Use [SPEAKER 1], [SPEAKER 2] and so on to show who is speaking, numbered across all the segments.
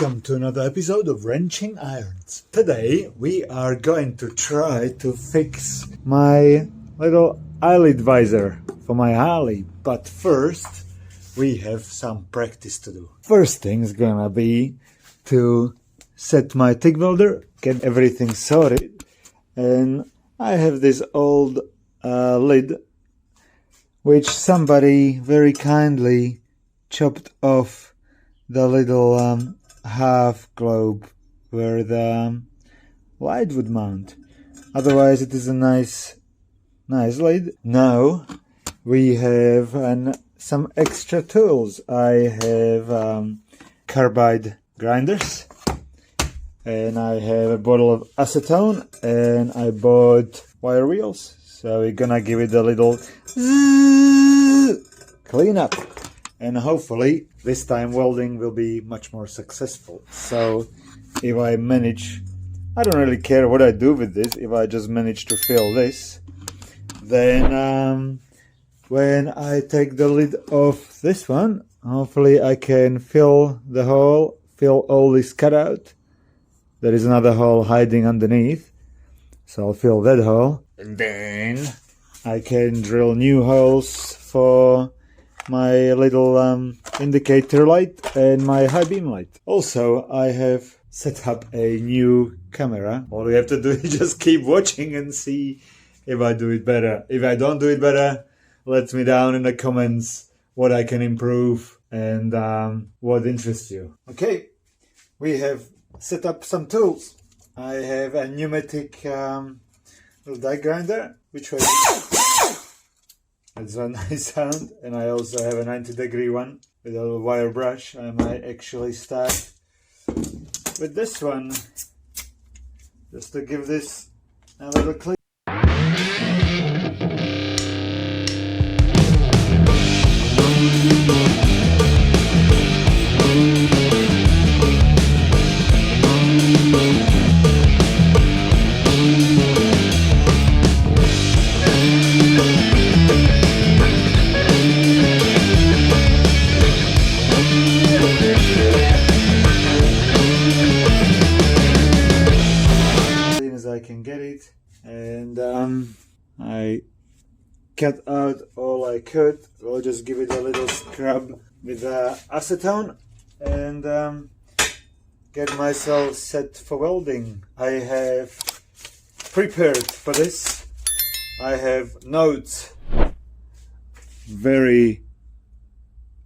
[SPEAKER 1] Welcome to another episode of Wrenching Irons. Today we are going to try to fix my little eyelid visor for my Harley, but first we have some practice to do. First thing is gonna be to set my TIG welder, get everything sorted, and I have this old lid which somebody very kindly chopped off the little half globe where the light would mount. Otherwise it is a nice lid. Now we have some extra tools. I have carbide grinders, and I have a bottle of acetone, and I bought wire wheels, so we're gonna give it a little clean up, and hopefully this time welding will be much more successful. So if I manage, I don't really care what I do with this, if I just manage to fill this, then when I take the lid off this one, hopefully I can fill the hole, fill all this cutout. There is another hole hiding underneath, so I'll fill that hole, and then I can drill new holes for my little indicator light and my high beam light. Also, I have set up a new camera. All we have to do is just keep watching and see if I do it better. If I don't do it better, let me down in the comments what I can improve and what interests you. Okay, we have set up some tools. I have a pneumatic little die grinder, which was it's a nice sound, and I also have a 90-degree one with a little wire brush. I might actually start with this one just to give this a little clean. I can get it, and I cut out all I could. I'll just give it a little scrub with acetone and get myself set for welding. I have prepared for this. I have notes, very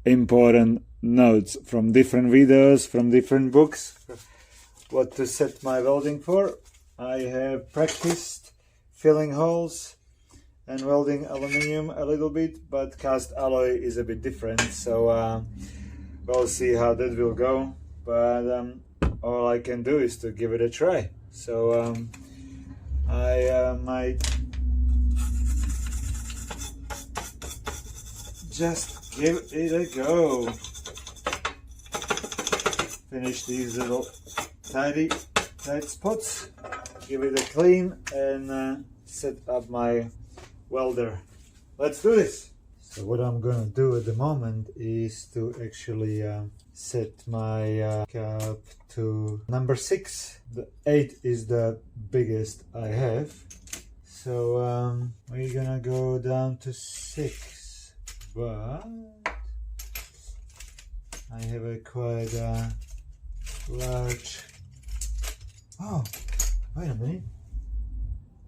[SPEAKER 1] important notes from different videos, from different books, what to set my welding for. I have practiced filling holes and welding aluminium a little bit, but cast alloy is a bit different, so we'll see how that will go. But all I can do is to give it a try. So I might just give it a go. Finish these little tight spots. Give it a clean and set up my welder. Let's do this. So what I'm gonna do at the moment is to actually set my cap to number 6. The 8 is the biggest I have. So we're gonna go down to 6. But I have a quite large... Oh! Wait a minute,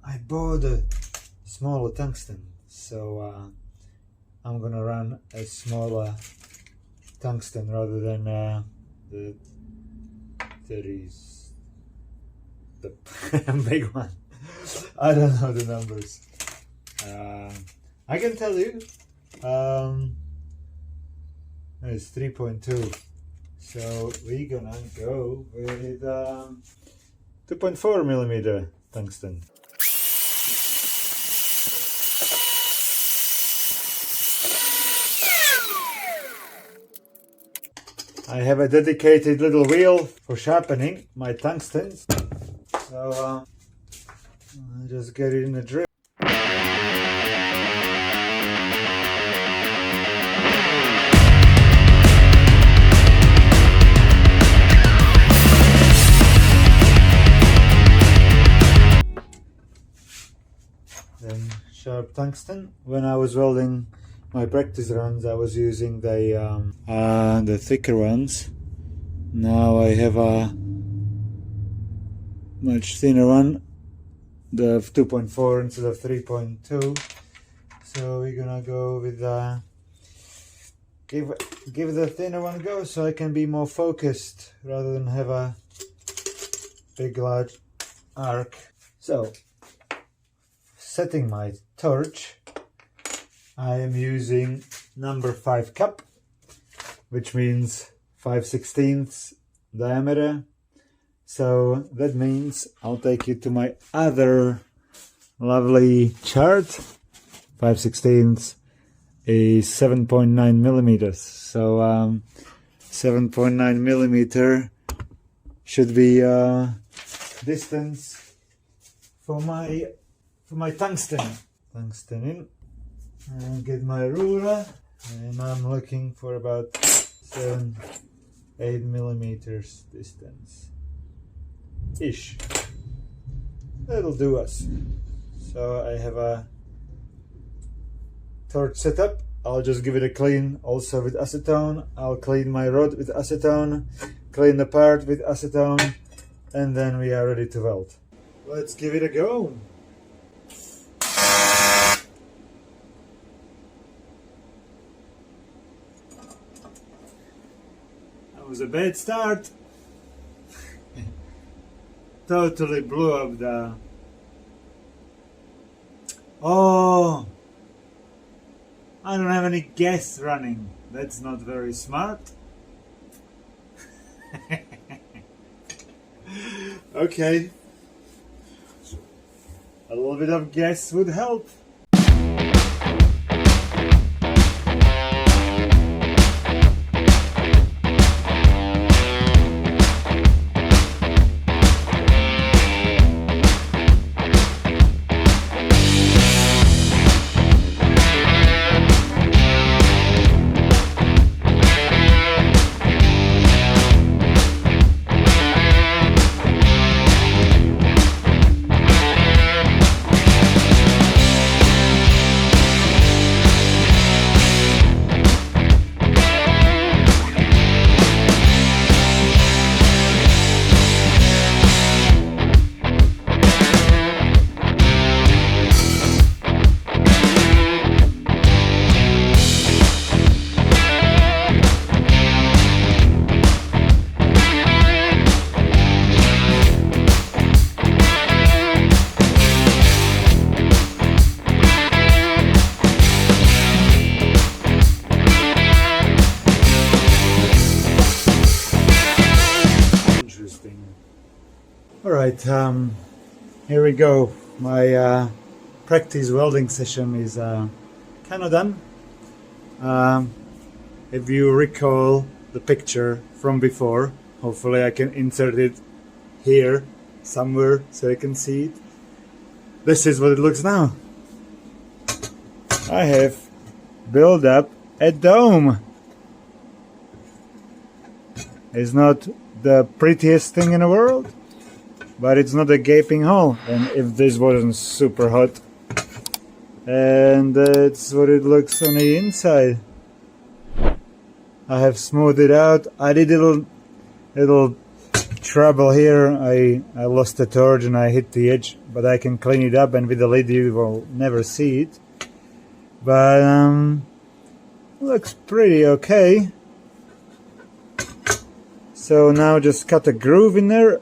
[SPEAKER 1] I bought a smaller tungsten, so I'm gonna run a smaller tungsten rather than the 30s, the big one. I don't know the numbers. I can tell you, it's 3.2, so we're gonna go with 2.4mm tungsten. I have a dedicated little wheel for sharpening my tungstens, so I'll just get it in the drill. sharp tungsten. When I was welding my practice runs, I was using the thicker ones. Now I have a much thinner one, the 2.4 instead of 3.2. So we're gonna go with give the thinner one a go, so I can be more focused rather than have a big large arc. So setting my torch, I am using number 5 cup, which means 5/16 diameter. So that means I'll take you to my other lovely chart. 5/16 is 7.9 millimeters. So 7.9 millimeter should be distance for my tungsten in, and get my ruler, and I'm looking for about 7-8 millimeters distance ish. That'll do us. So I have a torch set up. I'll just give it a clean also with acetone. I'll clean my rod with acetone, clean the part with acetone, and then we are ready to weld. Let's give it a go. That was a bad start. Totally blew up the... Oh! I don't have any gas running. That's not very smart. Okay. A little bit of gas would help. Alright, here we go. My practice welding session is kind of done. If you recall the picture from before, hopefully I can insert it here somewhere so you can see it. This is what it looks now. I have built up a dome. It's not the prettiest thing in the world, but it's not a gaping hole. And if this wasn't super hot, and that's what it looks on the inside. I have smoothed it out. I did a little trouble here. I lost the torch and I hit the edge, but I can clean it up, and with the lid you will never see it. But looks pretty okay. So now just cut a groove in there,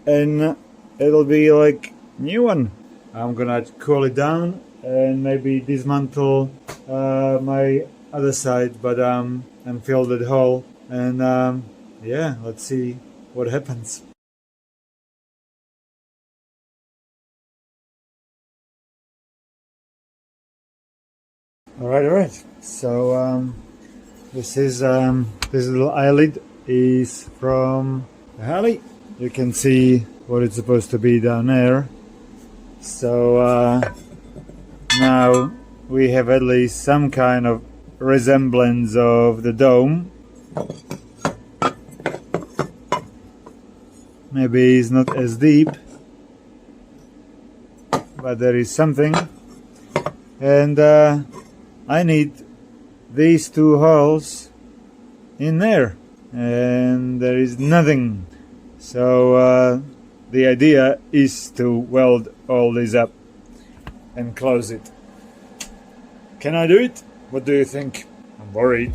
[SPEAKER 1] and it'll be like new one. I'm gonna cool it down and maybe dismantle my other side, but and fill that hole, and yeah, let's see what happens. All right. So this little eyelid is from the Harley. You can see what it's supposed to be down there. So now we have at least some kind of resemblance of the dome. Maybe it's not as deep, but there is something. and I need these two holes in there, and there is nothing. So the idea is to weld all this up and close it. Can I do it? What do you think? I'm worried.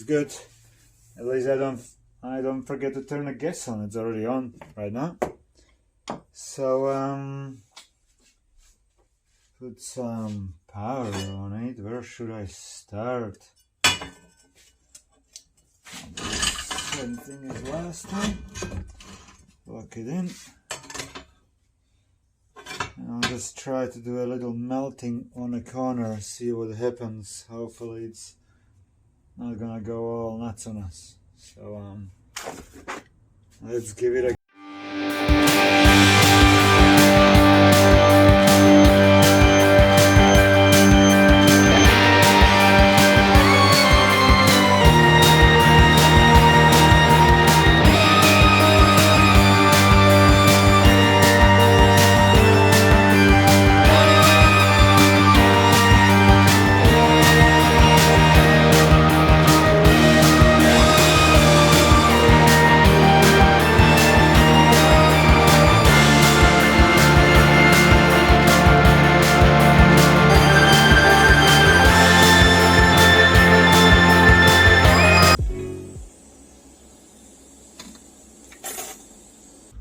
[SPEAKER 1] Good. At least I don't forget to turn the gas on. It's already on right now. So put some power on it. Where should I start? Same thing as last time. Lock it in. And I'll just try to do a little melting on a corner, see what happens. Hopefully it's not gonna go all nuts on us. So let's give it a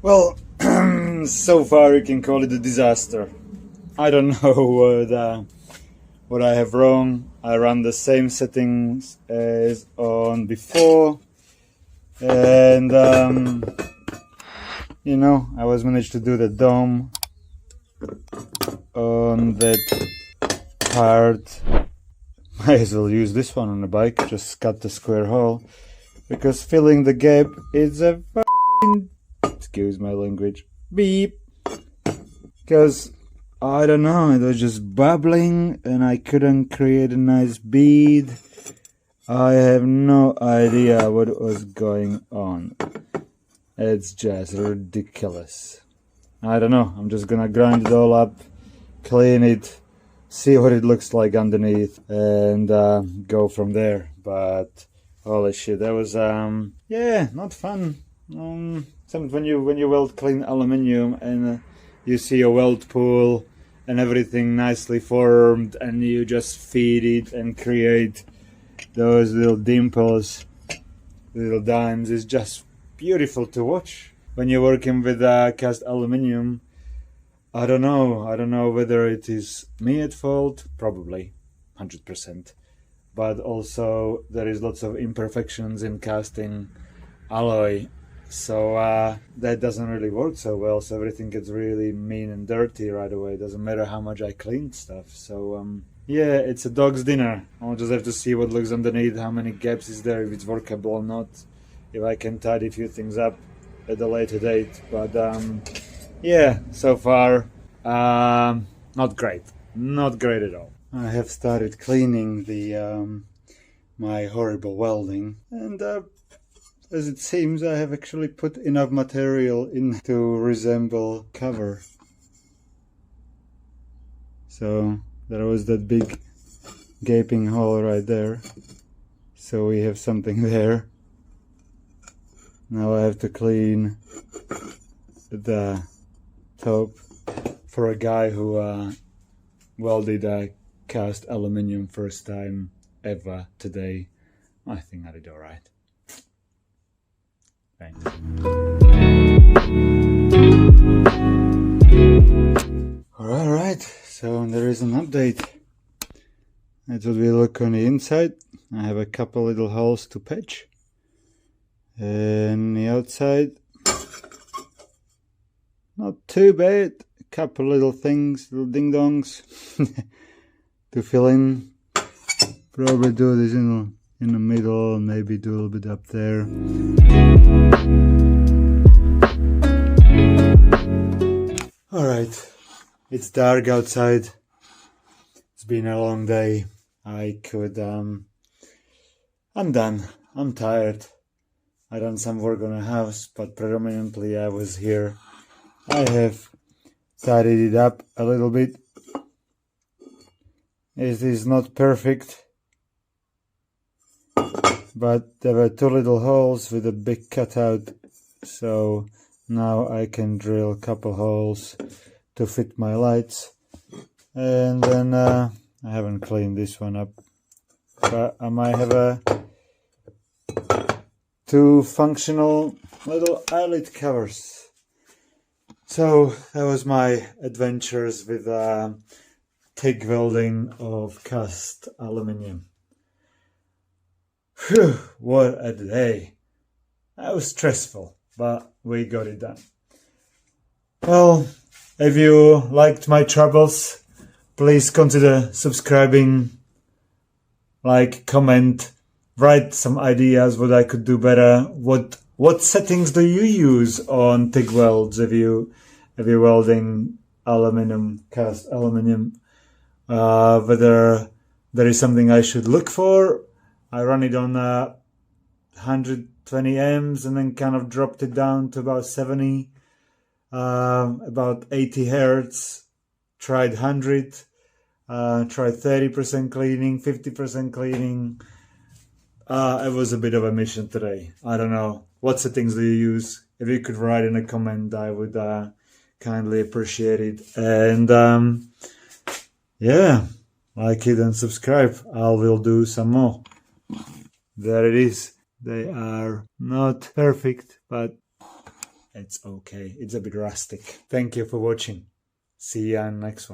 [SPEAKER 1] well, so far you can call it a disaster. I don't know what I have wrong. I run the same settings as on before, and you know, I was managed to do the dome on that part. Might as well use this one on the bike, just cut the square hole, because filling the gap is a fucking, excuse my language, beep, because I don't know, it was just bubbling and I couldn't create a nice bead. I have no idea what was going on. It's just ridiculous. I don't know, I'm just gonna grind it all up, clean it, see what it looks like underneath, and go from there. But holy shit, that was yeah, not fun. Sometimes when you weld clean aluminium and you see a weld pool and everything nicely formed, and you just feed it and create those little dimples, little dimes, it's just beautiful to watch. When you're working with cast aluminium, I don't know whether it is me at fault, probably 100%, but also there is lots of imperfections in casting alloy, so that doesn't really work so well, so everything gets really mean and dirty right away. It doesn't matter how much I clean stuff. So yeah, it's a dog's dinner. I'll just have to see what looks underneath, how many gaps is there, if it's workable or not, if I can tidy a few things up at a later date. But yeah, so far not great at all. I have started cleaning the my horrible welding, and as it seems, I have actually put enough material in to resemble cover. So there was that big gaping hole right there, so we have something there. Now I have to clean the top for a guy who welded cast aluminium first time ever today, I think I did alright. Thanks. Alright, so there is an update. That's what we look on the inside. I have a couple little holes to patch. And the outside, not too bad. A couple little things, little ding-dongs to fill in. Probably do this in the middle, maybe do a little bit up there. Alright, it's dark outside. It's been a long day. I'm done. I'm tired. I done some work on the house, but predominantly I was here. I have tidied it up a little bit. It is not perfect, but there were two little holes with a big cutout, so now I can drill a couple holes to fit my lights. And then I haven't cleaned this one up, but I might have two functional little eyelid covers. So that was my adventures with TIG welding of cast aluminium. Phew, what a day. That was stressful, but we got it done. Well, if you liked my troubles, please consider subscribing, like, comment, write some ideas what I could do better. What settings do you use on TIG welds if you're welding aluminum, cast aluminium? Whether there is something I should look for. I run it on 120 amps and then kind of dropped it down to about 70, about 80 hertz. Tried 100, tried 30% cleaning, 50% cleaning. It was a bit of a mission today. I don't know. What settings do you use? If you could write in a comment, I would kindly appreciate it. And yeah, like it and subscribe. I will do some more. There it is. They are not perfect, but it's okay. It's a bit rustic. Thank you for watching. See you on the next one.